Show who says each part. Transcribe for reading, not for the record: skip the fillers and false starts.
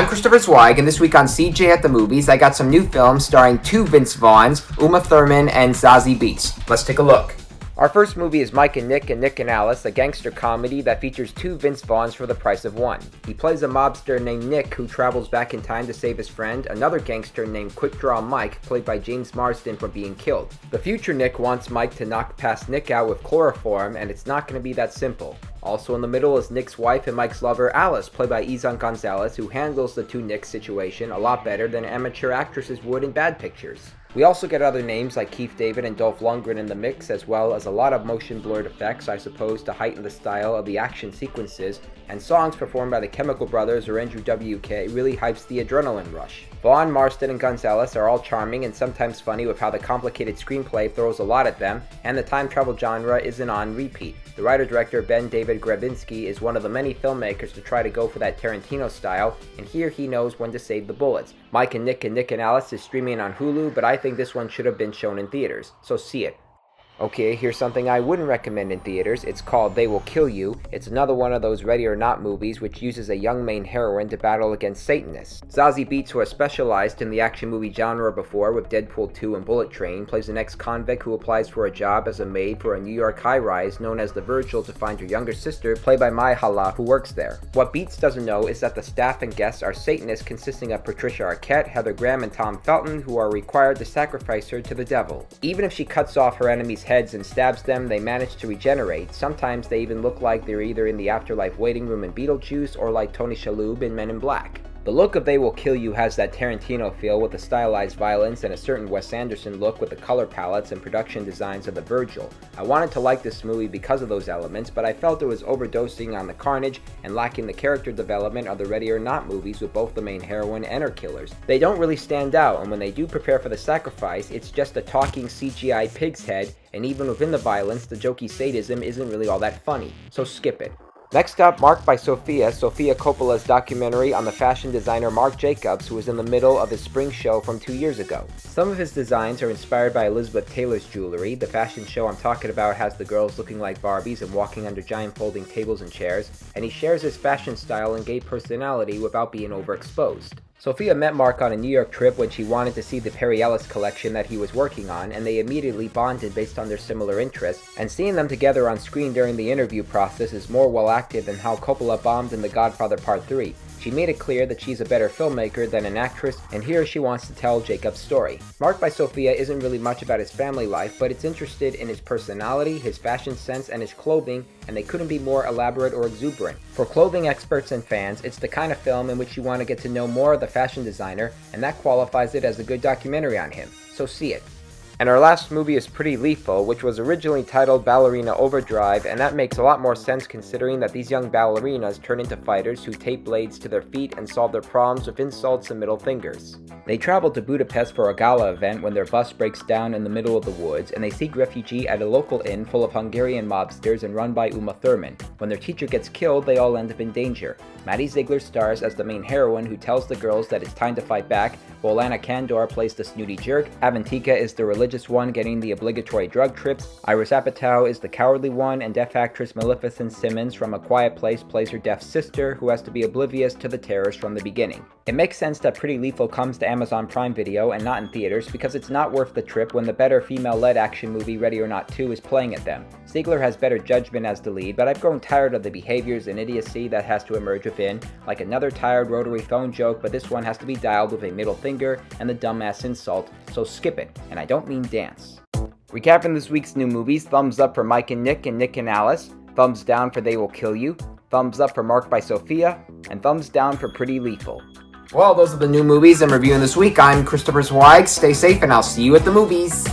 Speaker 1: I'm Christopher Zweig, and this week on CJ at the Movies, I got some new films starring two Vince Vaughns, Uma Thurman, and Zazie Beetz. Let's take a look. Our first movie is Mike and Nick and Alice, a gangster comedy that features two Vince Vaughns for the price of one. He plays a mobster named Nick who travels back in time to save his friend, another gangster named Quick Draw Mike, played by James Marsden, from being killed. The future Nick wants Mike to knock past Nick out with chloroform, and it's not going to be that simple. Also in the middle is Nick's wife and Mike's lover, Alice, played by Izan Gonzalez, who handles the two Nicks situation a lot better than amateur actresses would in bad pictures. We also get other names like Keith David and Dolph Lundgren in the mix, as well as a lot of motion blurred effects, I suppose, to heighten the style of the action sequences, and songs performed by the Chemical Brothers or Andrew W.K. really hypes the adrenaline rush. Vaughn, Marsden, and Gonzalez are all charming and sometimes funny with how the complicated screenplay throws a lot at them, and the time travel genre isn't on repeat. The writer-director Ben David Grebinski is one of the many filmmakers to try to go for that Tarantino style, and here he knows when to save the bullets. Mike and Nick and Alice is streaming on Hulu, but I think this one should have been shown in theaters, so see it. Okay, here's something I wouldn't recommend in theaters. It's called They Will Kill You. It's another one of those Ready or Not movies which uses a young main heroine to battle against Satanists. Zazie Beetz, who has specialized in the action movie genre before with Deadpool 2 and Bullet Train, plays an ex-convict who applies for a job as a maid for a New York high-rise known as the Virgil to find her younger sister, played by Mai Hala, who works there. What Beetz doesn't know is that the staff and guests are Satanists consisting of Patricia Arquette, Heather Graham, and Tom Felton, who are required to sacrifice her to the devil. Even if she cuts off her enemies' heads and stabs them, they manage to regenerate. Sometimes they even look like they're either in the afterlife waiting room in Beetlejuice or like Tony Shalhoub in Men in Black. The look of They Will Kill You has that Tarantino feel with the stylized violence and a certain Wes Anderson look with the color palettes and production designs of the Virgil. I wanted to like this movie because of those elements, but I felt it was overdosing on the carnage and lacking the character development of the Ready or Not movies with both the main heroine and her killers. They don't really stand out, and when they do prepare for the sacrifice, it's just a talking CGI pig's head, and even within the violence, the jokey sadism isn't really all that funny, so skip it. Next up, Marc By Sofia, Sofia Coppola's documentary on the fashion designer Marc Jacobs, who was in the middle of his spring show from 2 years ago. Some of his designs are inspired by Elizabeth Taylor's jewelry. The fashion show I'm talking about has the girls looking like Barbies and walking under giant folding tables and chairs, and he shares his fashion style and gay personality without being overexposed. Sofia met Marc on a New York trip when she wanted to see the Perry Ellis collection that he was working on, and they immediately bonded based on their similar interests, and seeing them together on screen during the interview process is more well acted than how Coppola bombed in The Godfather Part 3. She made it clear that she's a better filmmaker than an actress, and here she wants to tell Jacob's story. Marc By Sofia isn't really much about his family life, but it's interested in his personality, his fashion sense, and his clothing, and they couldn't be more elaborate or exuberant. For clothing experts and fans, it's the kind of film in which you want to get to know more of the fashion designer, and that qualifies it as a good documentary on him, so see it. And our last movie is Pretty Lethal, which was originally titled Ballerina Overdrive, and that makes a lot more sense considering that these young ballerinas turn into fighters who tape blades to their feet and solve their problems with insults and middle fingers. They travel to Budapest for a gala event when their bus breaks down in the middle of the woods, and they seek refuge at a local inn full of Hungarian mobsters and run by Uma Thurman. When their teacher gets killed, they all end up in danger. Maddie Ziegler stars as the main heroine who tells the girls that it's time to fight back, while Lana Kandor plays the snooty jerk, Avantika is the religious one getting the obligatory drug trips, Iris Apatow is the cowardly one, and deaf actress Maleficent Simmons from A Quiet Place plays her deaf sister who has to be oblivious to the terrors from the beginning. It makes sense that Pretty Lethal comes to Amazon Prime Video and not in theaters because it's not worth the trip when the better female-led action movie Ready or Not 2 is playing at them. Ziegler has better judgment as the lead, but I've grown tired of the behaviors and idiocy that has to emerge within, like another tired rotary phone joke, but this one has to be dialed with a middle finger and the dumbass insult, so skip it, and I don't mean dance. Recapping this week's new movies, thumbs up for Mike and Nick and Alice, thumbs down for They Will Kill You, thumbs up for Marc By Sofia, and thumbs down for Pretty Lethal. Well, those are the new movies I'm reviewing this week. I'm Christopher Zweig. Stay safe, and I'll see you at the movies.